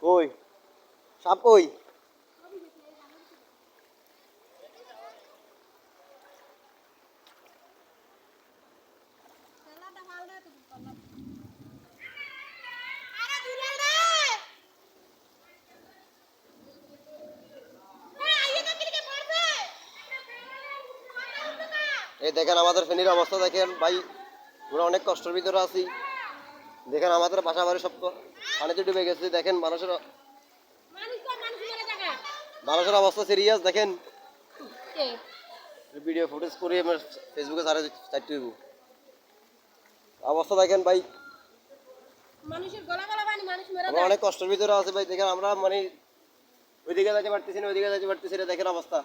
কই সাপ কই? এই দেখেন আমাদের ফেনীর অবস্থা দেখেন ভাই, আমরা অনেক কষ্টের ভিতরে আছি। দেখেন আমাদের বাসা বাড়ি সব পানিতে ডুবে গেছে। দেখেন মানুষের অবস্থা সিরিয়াস। দেখেন ভিডিও ফুটেজ করে আমার ফেসবুকে চারটে অবস্থা দেখেন ভাই, আমরা অনেক কষ্টের ভিতরে আছে ভাই। দেখেন আমরা মানে ওইদিকে যাইতে পারতেছি না, ওইদিকে যাইতে পারতেছি না। দেখেন অবস্থা।